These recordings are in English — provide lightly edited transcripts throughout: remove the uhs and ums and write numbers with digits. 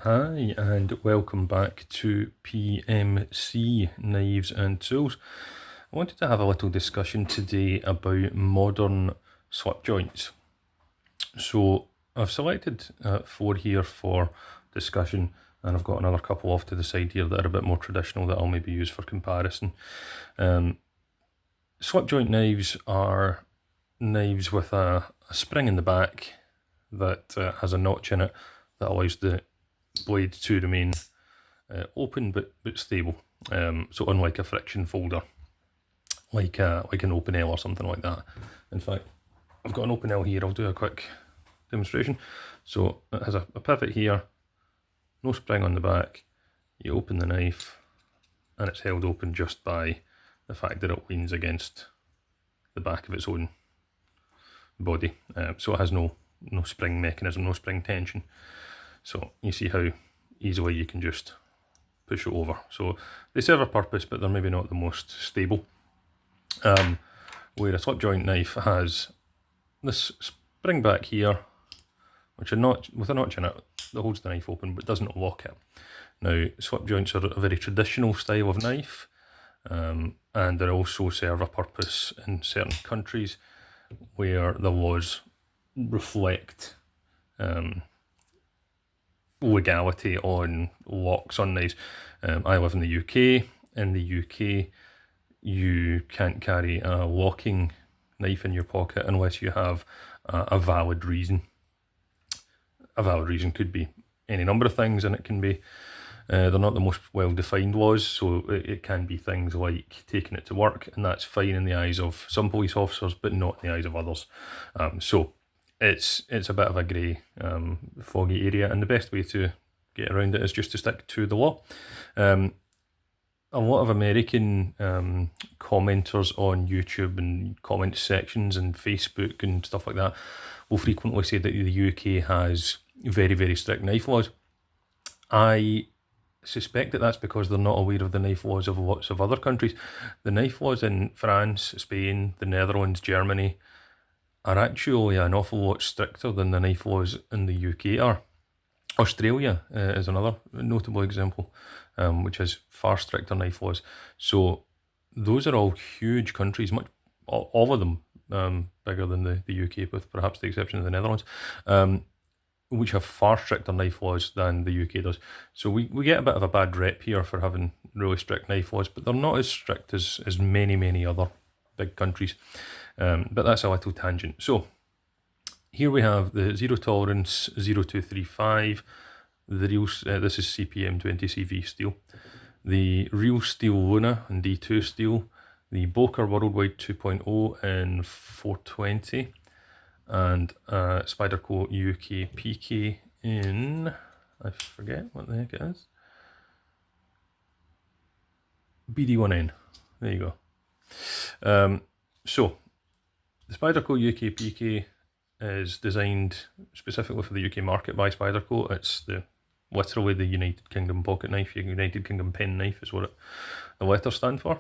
Hi, and welcome back to PMC Knives and Tools. I wanted to have a little discussion today about modern slip joints. So I've selected 4 here for discussion, and I've got another couple off to the side here that are a bit more traditional that I'll maybe use for comparison. Slip joint knives are knives with a spring in the back that has a notch in it that allows the blade to remain open but stable. So unlike a friction folder, like an open L or something like that. In fact, I've got an open L here. I'll do a quick demonstration. So it has a pivot here, no spring on the back. You open the knife, and it's held open just by the fact that it leans against the back of its own body. So it has no spring mechanism, no spring tension. So you see how easily you can just push it over. So they serve a purpose, but they're maybe not the most stable. Where a slip joint knife has this spring back here, which with a notch in it that holds the knife open but doesn't lock it. Now, slip joints are a very traditional style of knife, and they also serve a purpose in certain countries where the laws reflect legality on locks on knives. I live in the UK. In the UK, you can't carry a locking knife in your pocket unless you have a valid reason. A valid reason could be any number of things, and it can be, they're not the most well-defined laws, so it can be things like taking it to work, and that's fine in the eyes of some police officers, but not in the eyes of others. So it's a bit of a grey, foggy area, and the best way to get around it is just to stick to the law. A lot of American commenters on YouTube and comment sections and Facebook and stuff like that will frequently say that the UK has very, very strict knife laws. I suspect that that's because they're not aware of the knife laws of lots of other countries. The knife laws in France, Spain, the Netherlands, Germany are actually an awful lot stricter than the knife laws in the UK are. Australia is another notable example, which has far stricter knife laws. So those are all huge countries, all of them bigger than the UK, with perhaps the exception of the Netherlands, which have far stricter knife laws than the UK does. So we get a bit of a bad rep here for having really strict knife laws, but they're not as strict as many other big countries. But that's a little tangent. So here we have the zero tolerance 0235. The real this is CPM 20CV steel. The real steel Luna and D2 steel. The Boker Worldwide 2.0 in 420, and Spyderco UK PK in, I forget what the heck it is, BD1N. There you go. So the Spyderco UK PK is designed specifically for the UK market by Spyderco. It's literally the United Kingdom pocket knife, United Kingdom pen knife is what the letters stand for.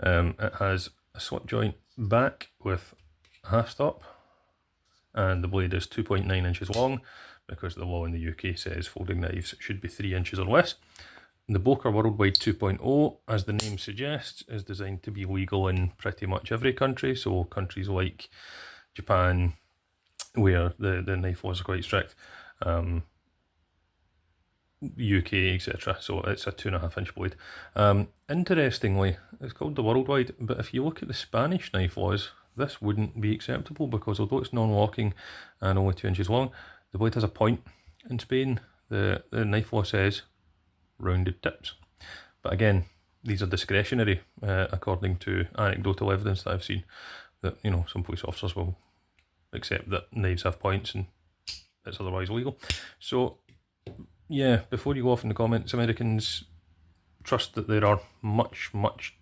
It has a slip joint back with a half stop, and the blade is 2.9 inches long because the law in the UK says folding knives should be 3 inches or less. The Boker Worldwide 2.0, as the name suggests, is designed to be legal in pretty much every country. So countries like Japan, where the knife laws are quite strict, UK, etc. So it's a 2.5 inch blade. Interestingly, it's called the Worldwide, but if you look at the Spanish knife laws, this wouldn't be acceptable because although it's non-locking and only 2 inches long, the blade has a point. In Spain, the knife law says rounded tips. But again, these are discretionary, according to anecdotal evidence that I've seen, that some police officers will accept that knives have points and it's otherwise legal. So yeah, before you go off in the comments, Americans trust that there are much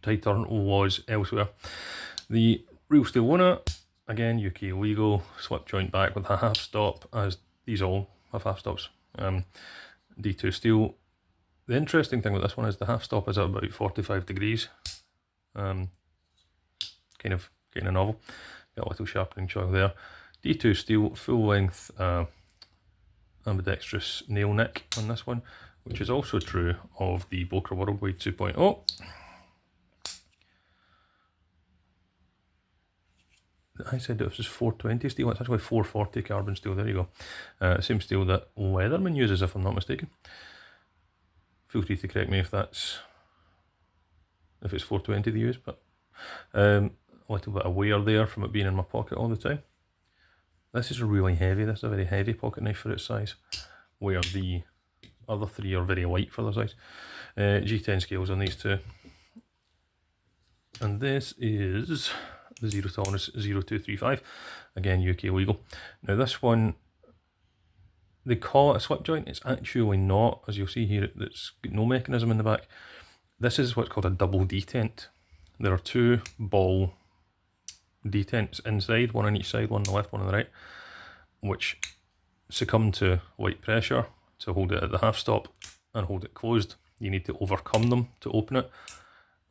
tighter laws elsewhere. The real steel Luna, again UK legal, slip joint back with a half stop, as these all have half stops. D2 steel. The interesting thing with this one is the half stop is at about 45 degrees. Kind of novel. Got a little sharpening choil there. D2 steel, full length ambidextrous nail nick on this one, which is also true of the Boker Worldwide 2.0. I said this was 420 steel, it's actually 440 carbon steel, there you go. Same steel that Leatherman uses, if I'm not mistaken. Feel free to correct me if it's 420 they use, but a little bit of wear there from it being in my pocket all the time. This is really heavy, this is a very heavy pocket knife for its size, where the other three are very light for their size. G10 scales on these two. And this is the zero tolerance 0235, again UK legal. Now this one, they call it a slip joint, it's actually not, as you'll see here, it's got no mechanism in the back. This is what's called a double detent. There are two ball detents inside, one on each side, one on the left, one on the right, which succumb to light pressure to hold it at the half stop and hold it closed. You need to overcome them to open it,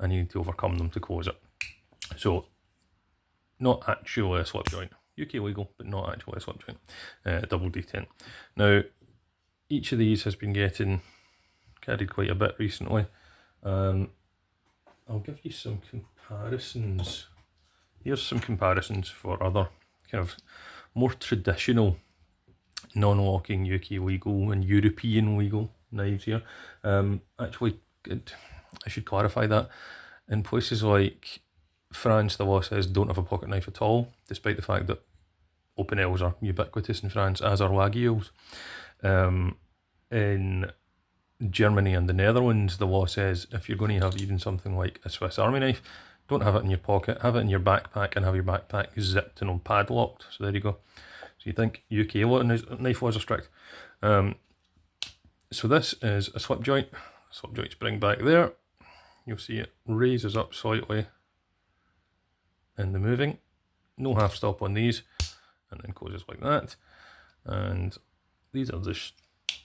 and you need to overcome them to close it. So, not actually a slip joint. UK legal, but not actually a slip joint. Double detent. Now, each of these has been getting carried quite a bit recently. I'll give you some comparisons. Here's some comparisons for other kind of more traditional non-locking UK legal and European legal knives here. Actually, I should clarify that. In places like France, the law says don't have a pocket knife at all, despite the fact that open L's are ubiquitous in France, as are Laggy L's. In Germany and the Netherlands, the law says if you're going to have even something like a Swiss Army knife, don't have it in your pocket, have it in your backpack, and have your backpack zipped and padlocked. So there you go. So you think UK knife laws are strict. So this is a slip joint. Slip joint spring back there. You'll see it raises up slightly in the moving. No half stop on these, and then closes like that. And these are just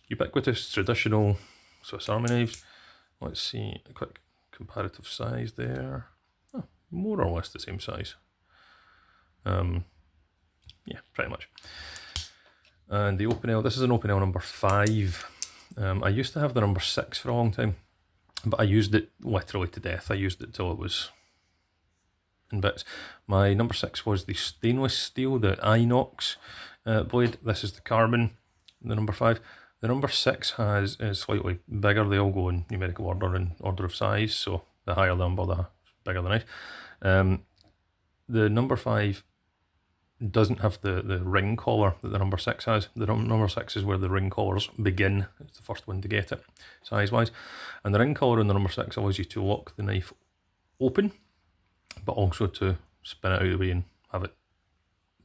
ubiquitous, traditional Swiss Army knives. Let's see a quick comparative size there. Oh, more or less the same size. Yeah, pretty much. And the open L, this is an open L number 5. I used to have the number 6 for a long time, but I used it literally to death. I used it till it was in bits. My number 6 was the stainless steel, the inox blade. This is the carbon, the number 5. The number 6 is slightly bigger. They all go in numerical order in order of size, so the higher the number, the bigger the knife. The number 5 doesn't have the ring collar that the number 6 has. The number 6 is where the ring collars begin. It's the first one to get it, size-wise. And the ring collar in the number 6 allows you to lock the knife open, but also to spin it out of the way and have it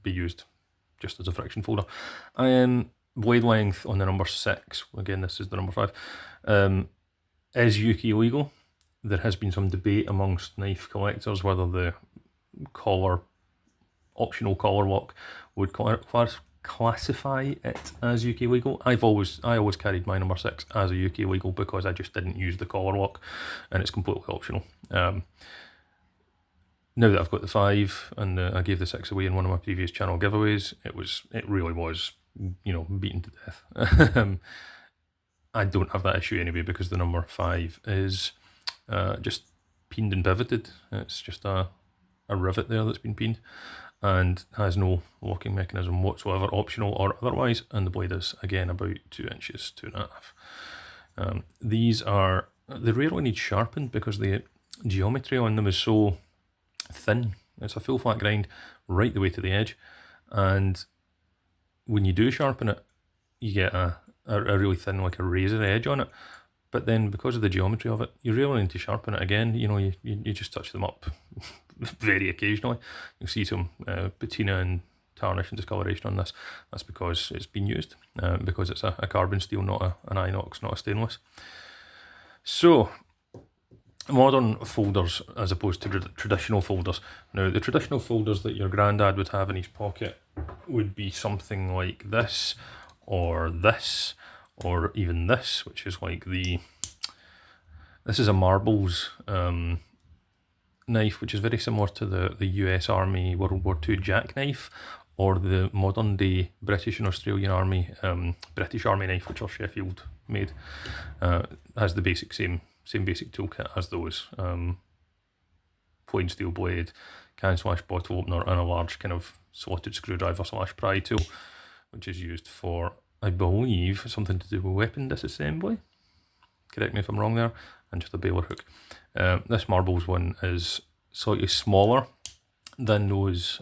be used just as a friction folder. Blade length on the number 6, again this is the number 5, is UK legal. There has been some debate amongst knife collectors whether the optional collar lock would classify it as UK legal. I always carried my number 6 as a UK legal because I just didn't use the collar lock, and it's completely optional. Now that I've got the 5 and I gave the 6 away in one of my previous channel giveaways, it really was, beaten to death. I don't have that issue anyway because the number 5 is just peened and pivoted. It's just a rivet there that's been peened and has no locking mechanism whatsoever, optional or otherwise, and the blade is again about 2 inches, 2.5. They rarely need sharpened because the geometry on them is so thin. It's a full flat grind right the way to the edge, and when you do sharpen it, you get a really thin, like a razor edge on it. But then because of the geometry of it, you really need to sharpen it again. You just touch them up very occasionally. You'll see some patina and tarnish and discoloration on this. That's because it's been used, because it's a carbon steel, not an inox, not a stainless. So, modern folders as opposed to traditional folders. Now, the traditional folders that your granddad would have in his pocket would be something like this, or even this, which is like this is a marbles knife, which is very similar to the US Army World War II jackknife, or the modern day British and Australian Army, British Army knife, which are Sheffield made, has the basic same basic toolkit as those. Plain steel blade, can slash bottle opener, and a large kind of slotted screwdriver slash pry tool, which is used for, I believe, something to do with weapon disassembly. Correct me if I'm wrong there. And just a baler hook. This marbles one is slightly smaller than those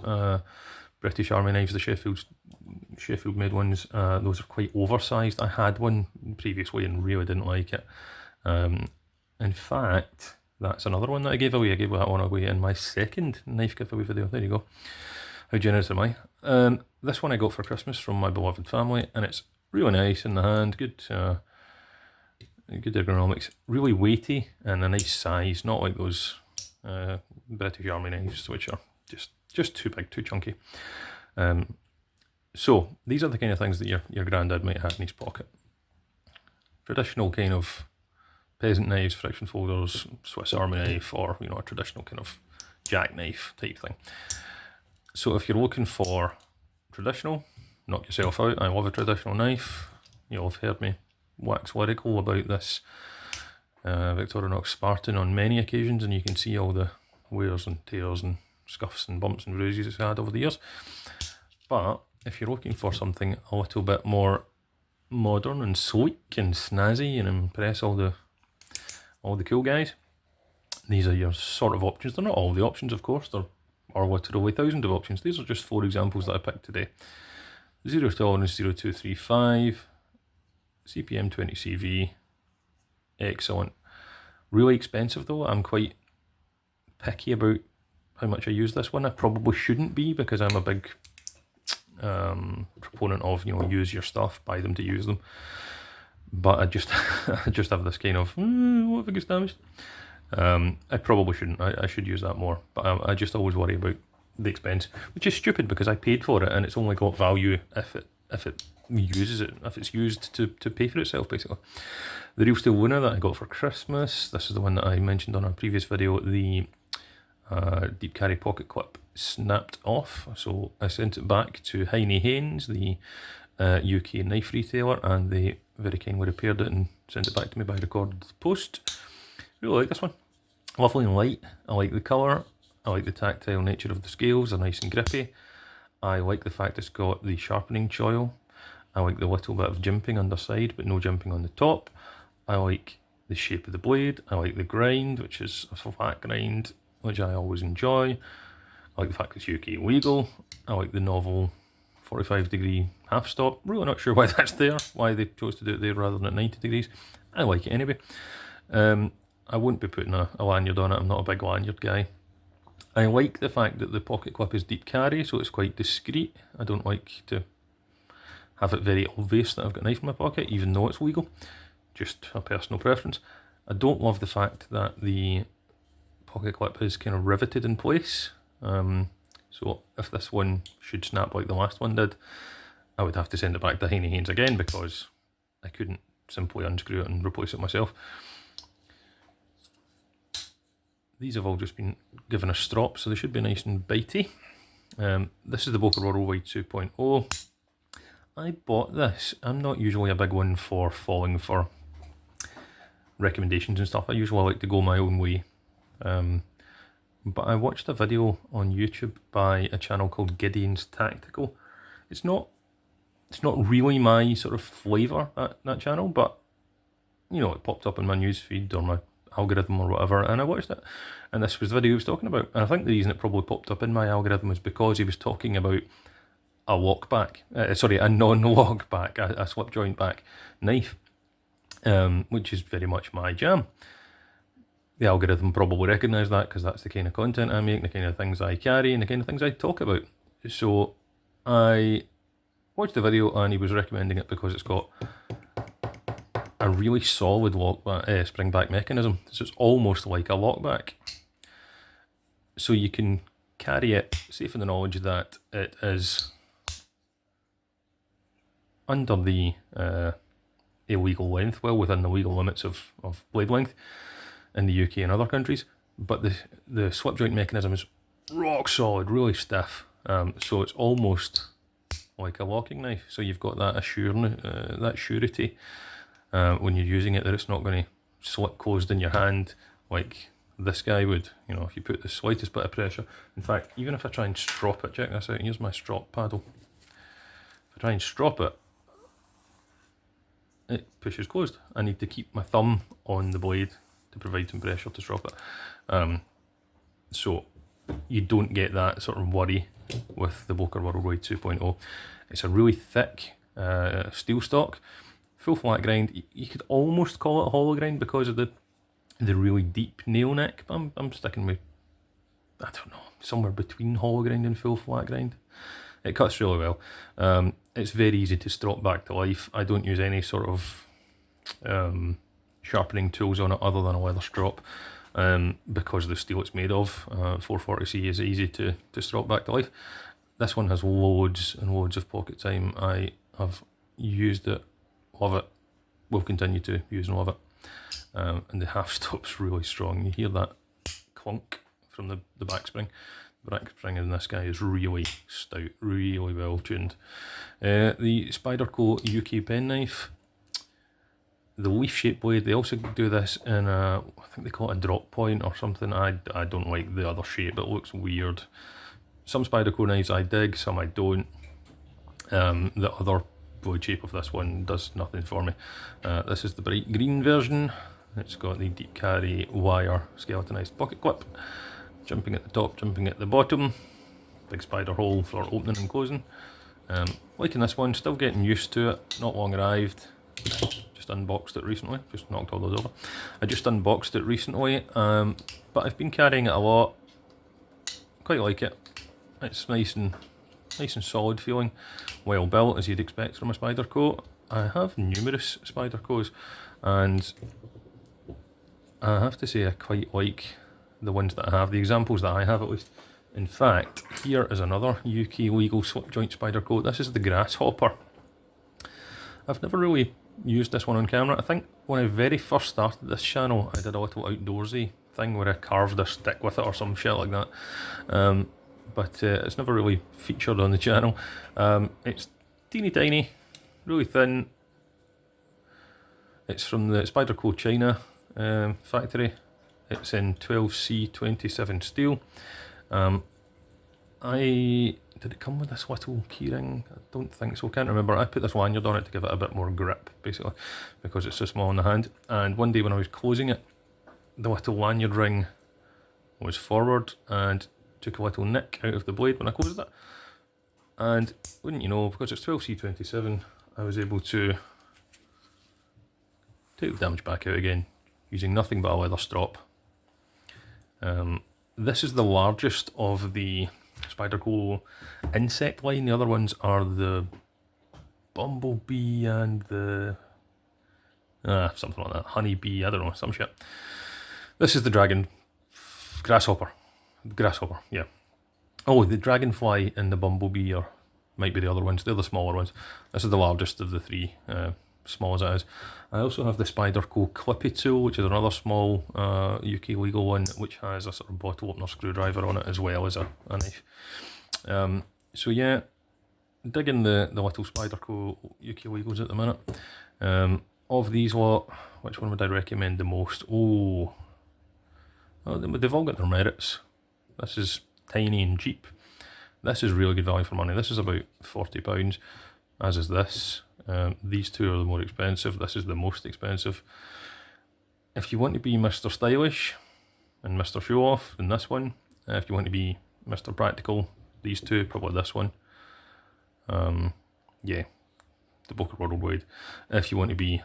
British Army knives, the Sheffield made ones. Those are quite oversized. I had one previously and really didn't like it. In fact, that's another one that I gave away. I gave that one away in my second knife giveaway video. There you go. How generous am I? This one I got for Christmas from my beloved family, and it's really nice in the hand. Good ergonomics. Really weighty and a nice size. Not like those British Army knives, which are just too big, too chunky. So these are the kind of things that your granddad might have in his pocket. Traditional kind of peasant knives, friction folders, Swiss Army knife, or a traditional kind of jackknife type thing. So if you're looking for traditional, knock yourself out. I love a traditional knife. You'll have heard me wax lyrical about this Victorinox Spartan on many occasions, and you can see all the wears and tears and scuffs and bumps and bruises it's had over the years. But if you're looking for something a little bit more modern and sleek and snazzy and impress all the cool guys, these are your sort of options. They're not all the options, of course. There are literally thousands of options. These are just 4 examples that I picked today. Zero tolerance 0235, CPM 20CV, excellent. Really expensive though. I'm quite picky about how much I use this one. I probably shouldn't be, because I'm a big proponent of use your stuff, buy them to use them. But I just have this kind of what if it gets damaged? I probably shouldn't. I should use that more. But I just always worry about the expense, which is stupid because I paid for it and it's only got value if it uses it, if it's used to pay for itself, basically. The Real Steel Luna that I got for Christmas. This is the one that I mentioned on a previous video. The deep carry pocket clip snapped off, so I sent it back to Heine Haynes, the UK knife retailer, and they very kindly repaired it and sent it back to me by recorded post. Really like this one. Lovely and light. I like the colour. I like the tactile nature of the scales. They're nice and grippy. I like the fact it's got the sharpening choil. I like the little bit of jimping underside, but no jimping on the top. I like the shape of the blade. I like the grind, which is a flat grind, which I always enjoy. I like the fact it's UK legal. I like the novel 45-degree half stop. Really not sure why that's there, why they chose to do it there rather than at 90 degrees. I like it anyway. I wouldn't be putting a lanyard on it. I'm not a big lanyard guy. I like the fact that the pocket clip is deep carry, so it's quite discreet. I don't like to have it very obvious that I've got a knife in my pocket, even though it's legal. Just a personal preference. I don't love the fact that the pocket clip is kind of riveted in place. So if this one should snap like the last one did, I would have to send it back to Heine Haynes again, because I couldn't simply unscrew it and replace it myself. These have all just been given a strop, so they should be nice and bitey. This is the Boca Roll Wide 2.0. I bought this. I'm not usually a big one for falling for recommendations and stuff. I usually like to go my own way. But I watched a video on YouTube by a channel called Gideon's Tactical. It's not really my sort of flavour, that channel, but it popped up in my newsfeed or my algorithm or whatever, and I watched it, and this was the video he was talking about. And I think the reason it probably popped up in my algorithm was because he was talking about a lockback, a non-lockback, a slip joint back knife, which is very much my jam. The algorithm probably recognised that, because that's the kind of content I make, the kind of things I carry, and the kind of things I talk about. So I watched the video, and he was recommending it because it's got a really solid lockback, spring back mechanism. So it's almost like a lockback. So you can carry it safe in the knowledge that it is under the illegal length, well within the legal limits of blade length in the UK and other countries. But the slip joint mechanism is rock solid, really stiff. So it's almost like a locking knife. So you've got that surety when you're using it, that it's not going to slip closed in your hand like this guy would, you know, if you put the slightest bit of pressure. In fact, even if I try and strop it, check this out, here's my strop paddle. If I try and strop it, it pushes closed. I need to keep my thumb on the blade to provide some pressure to strop it. So you don't get that sort of worry with the Boker Worldwide 2.0. It's a really thick steel stock, full flat grind. You could almost call it a hollow grind because of the really deep nail neck, but I'm sticking with, I don't know, somewhere between hollow grind and full flat grind. It cuts really well. It's very easy to strop back to life. I don't use any sort of sharpening tools on it other than a leather strop, because of the steel it's made of. 440C is easy to strop back to life. This one has loads and loads of pocket time. I have used it, love it, will continue to use and love it. And the half stop's really strong. You hear that clunk from the back spring. The back spring in this guy is really stout, really well tuned. The Spyderco UK penknife, the leaf shaped blade, they also do this in a, I think they call it a drop point or something. I don't like the other shape, it looks weird. Some Spyderco knives I dig, some I don't. The other blade shape of this one does nothing for me. This is the bright green version. It's got the deep carry wire skeletonized pocket clip, jumping at the top, jumping at the bottom, big spider hole for opening and closing. Liking this one, still getting used to it, not long arrived. Just unboxed it recently, just knocked all those over. I just unboxed it recently, but I've been carrying it a lot. Quite like it. It's nice and solid feeling, well built as you'd expect from a Spyderco. I have numerous Spydercos, and I have to say I quite like the ones that I have, the examples that I have at least. In fact, here is another UK legal slipjoint Spyderco. This is the Grasshopper. I've never really used this one on camera. I think when I very first started this channel, I did a little outdoorsy thing where I carved a stick with it or some shit like that. But it's never really featured on the channel. It's teeny tiny, really thin. It's from the Spyderco China factory. It's in 12C27 steel. Did it come with this little keyring? I don't think so, can't remember. I put this lanyard on it to give it a bit more grip, basically, because it's so small in the hand. And one day when I was closing it, the little lanyard ring was forward and took a little nick out of the blade when I closed it. And wouldn't you know, because it's 12C27, I was able to take the damage back out again using nothing but a leather strop. This is the largest of the Spyderco insect line. The other ones are the bumblebee and the something like that, honeybee, I don't know, some shit. This is the grasshopper, yeah. Oh, the dragonfly and the bumblebee might be the other ones. They're the smaller ones. This is the largest of the three, small as it is. I also have the Spyderco Clippy tool, which is another small UK legal one, which has a sort of bottle opener screwdriver on it as well as a knife. So yeah, digging the little Spyderco UK legals at the minute. Of these lot, which one would I recommend the most? Oh, they've all got their merits. This is tiny and cheap. This is really good value for money. This is about £40, as is this. These two are the more expensive. This is the most expensive. If you want to be Mr. Stylish and Mr. Show Off, then this one. If you want to be Mr. Practical, these two, probably this one. Yeah, the Boker Worldwide. If you want to be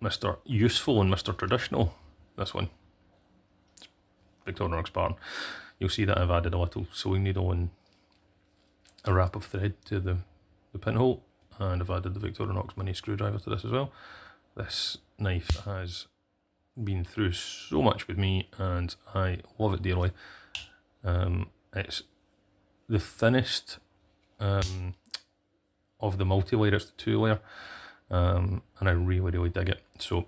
Mr. Useful and Mr. Traditional, this one. Victorinox Spartan. You'll see that I've added a little sewing needle and a wrap of thread to the pinhole, and I've added the Victorinox mini screwdriver to this as well. This knife has been through so much with me and I love it dearly. It's the thinnest of the multi-layer, it's the 2-layer, and I really dig it, so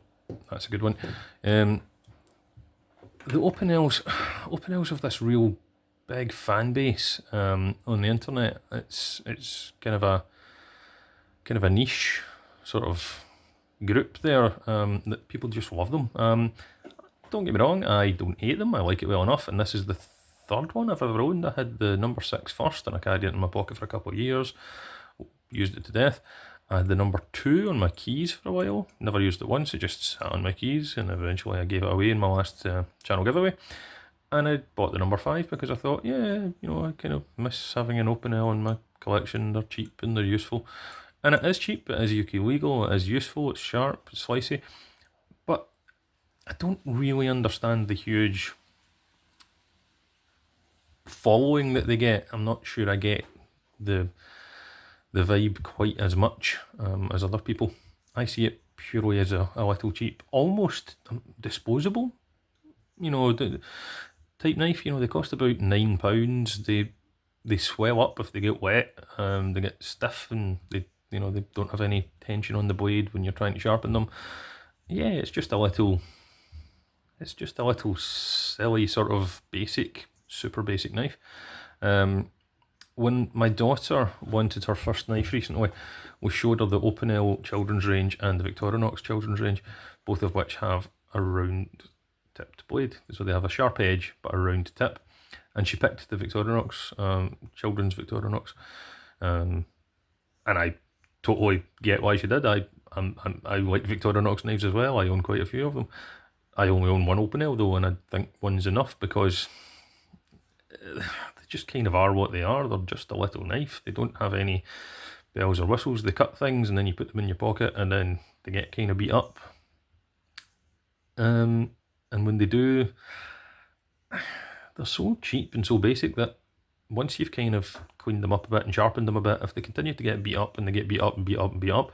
that's a good one. The open L's have this real big fan base on the internet. It's kind of a niche sort of group there, that people just love them. Don't get me wrong, I don't hate them. I like it well enough, and this is the third one I've ever owned. I had the number 6 first, and I carried it in my pocket for a couple of years. Used it to death. I had the number 2 on my keys for a while. Never used it once. It just sat on my keys, and eventually I gave it away in my last channel giveaway. And I bought the number 5 because I thought, yeah, I kind of miss having an Open L in my collection. They're cheap and they're useful. And it is cheap, it is UK legal, it is useful, it's sharp, it's slicey. But I don't really understand the huge following that they get. I'm not sure I get the vibe quite as much as other people. I see it purely as a little cheap, almost disposable. The type knife, they cost about £9. They swell up if they get wet. They get stiff, and they don't have any tension on the blade when you're trying to sharpen them. Yeah, it's just a little silly sort of super basic knife. When my daughter wanted her first knife recently, we showed her the Open L children's range and the Victorinox children's range, both of which have a round tipped blade. So they have a sharp edge but a round tip. And she picked the Victorinox, children's Victorinox. And I totally get why she did. I like Victorinox knives as well. I own quite a few of them. I only own one Open L though, and I think one's enough because they just kind of are what they are. They're just a little knife. They don't have any bells or whistles. They cut things and then you put them in your pocket and then they get kind of beat up. And when they do, they're so cheap and so basic that once you've kind of cleaned them up a bit and sharpened them a bit, if they continue to get beat up and they get beat up and beat up and beat up,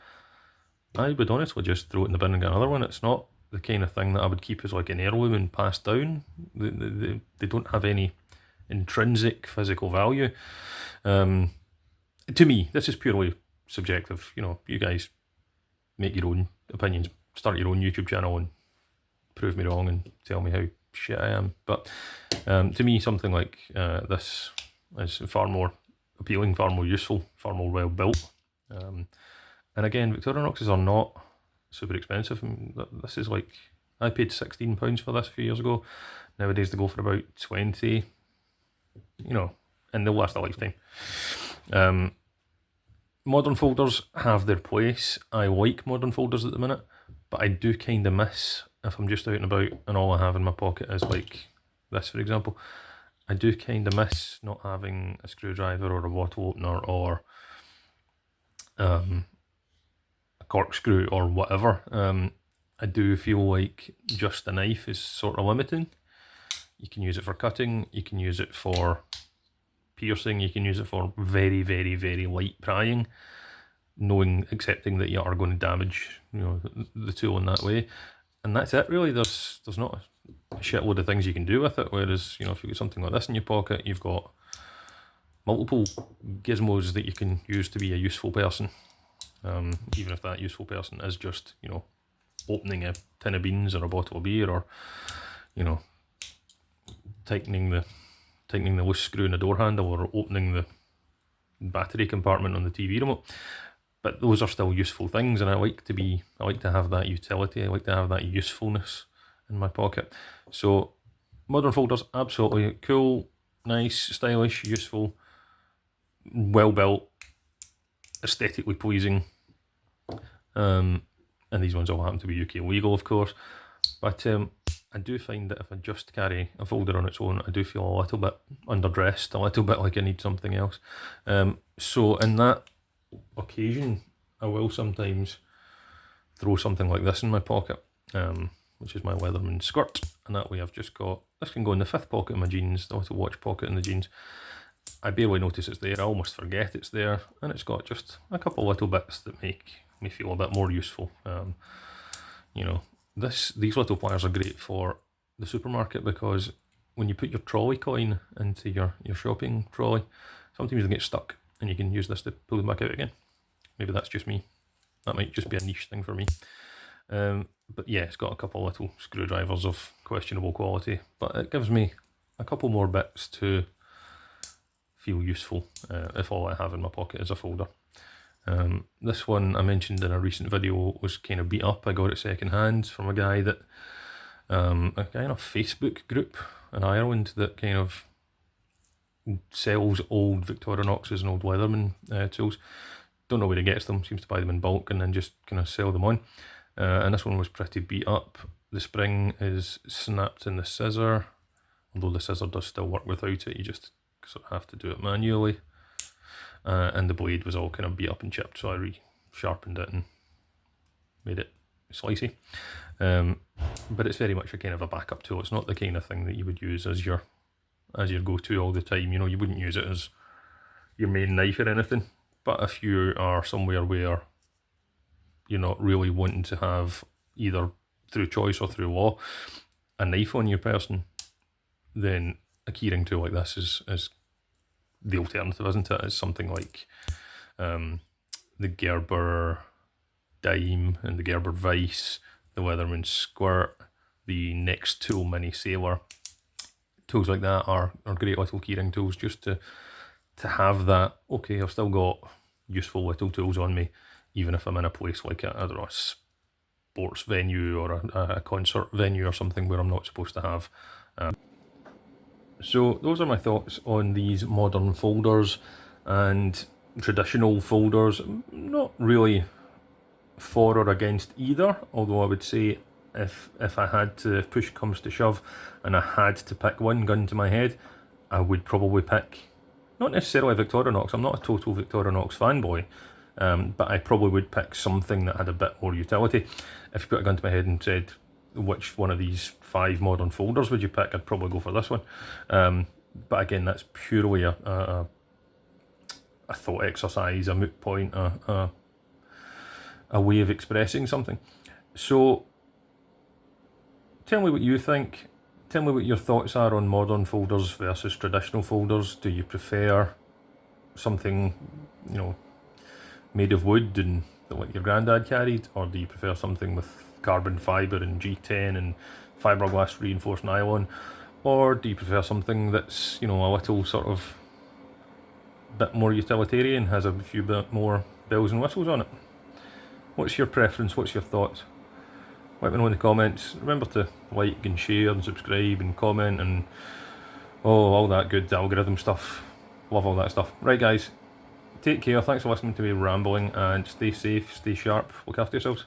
I would honestly just throw it in the bin and get another one. It's not the kind of thing that I would keep as like an heirloom and pass down. They don't have any intrinsic physical value. To me, this is purely subjective. You guys make your own opinions, start your own YouTube channel and prove me wrong and tell me how shit I am. But to me, something like this is far more appealing, far more useful, far more well built. And again, Victorinoxes are not super expensive. This is like, I paid £16 for this a few years ago. Nowadays they go for about 20, and they'll last a lifetime. Modern folders have their place. I like modern folders at the minute, but I do kind of miss, if I'm just out and about and all I have in my pocket is like this, for example, I do kind of miss not having a screwdriver or a bottle opener or a corkscrew or whatever. I do feel like just a knife is sort of limiting. You can use it for cutting, you can use it for piercing, you can use it for very, very, very light prying, accepting that you are going to damage the tool in that way. And that's it really. There's not a shitload of things you can do with it, whereas if you've got something like this in your pocket, you've got multiple gizmos that you can use to be a useful person, even if that useful person is just opening a tin of beans or a bottle of beer, or tightening the loose screw in the door handle, or opening the battery compartment on the TV remote. But those are still useful things, and I like to have that utility. I like to have that usefulness in my pocket. So modern folders, absolutely cool, nice, stylish, useful, well built, aesthetically pleasing. And these ones all happen to be UK legal, of course. But I do find that if I just carry a folder on its own, I do feel a little bit underdressed, a little bit like I need something else. So in that occasion, I will sometimes throw something like this in my pocket, which is my Leatherman skirt, and that way I've just got, this can go in the 5th pocket of my jeans, the little watch pocket in the jeans. I barely notice it's there, I almost forget it's there, and it's got just a couple little bits that make me feel a bit more useful. These little pliers are great for the supermarket, because when you put your trolley coin into your shopping trolley, sometimes they get stuck, and you can use this to pull them back out again. Maybe that's just me. That might just be a niche thing for me. But yeah, it's got a couple little screwdrivers of questionable quality, but it gives me a couple more bits to feel useful if all I have in my pocket is a folder. This one I mentioned in a recent video was kind of beat up. I got it second hand from a guy that, a kind of Facebook group in Ireland that kind of sells old Victorinoxes and old Leatherman tools. Don't know where he gets them, seems to buy them in bulk and then just kind of sell them on. And this one was pretty beat up. The spring is snapped in the scissor, although the scissor does still work without it, you just sort of have to do it manually. And the blade was all kind of beat up and chipped, so I re-sharpened it and made it slicey. But it's very much a kind of a backup tool. It's not the kind of thing that you would use as your go-to all the time. You know, you wouldn't use it as your main knife or anything. But if you are somewhere where you're not really wanting to have, either through choice or through law, a knife on your person, then a keyring tool like this is the alternative, isn't it? It's something like the Gerber Dime and the Gerber Vice, the Leatherman Squirt, the Next Tool Mini Sailor. Tools like that are great little keyring tools, just to have that, okay, I've still got useful little tools on me, even if I'm in a place like I don't know, a sports venue or a concert venue or something where I'm not supposed to have. So those are my thoughts on these modern folders and traditional folders. Not really for or against either, although I would say if I had to, if push comes to shove and I had to pick one, gun to my head, I would probably pick, not necessarily Victorinox, I'm not a total Victorinox fanboy, but I probably would pick something that had a bit more utility. If you put a gun to my head and said, which one of these 5 modern folders would you pick, I'd probably go for this one. But again, that's purely a thought exercise, a moot point, a way of expressing something. So tell me what you think. Tell me what your thoughts are on modern folders versus traditional folders. Do you prefer something, you know, made of wood and like your granddad carried, or do you prefer something with carbon fibre and G10 and fiberglass reinforced nylon, or do you prefer something that's, you know, a little sort of bit more utilitarian, has a few bit more bells and whistles on it? What's your preference? What's your thoughts? Let me know in the comments. Remember to like and share and subscribe and comment and all that good algorithm stuff. Love all that stuff. Right guys, take care, thanks for listening to me rambling, and stay safe, stay sharp, look after yourselves.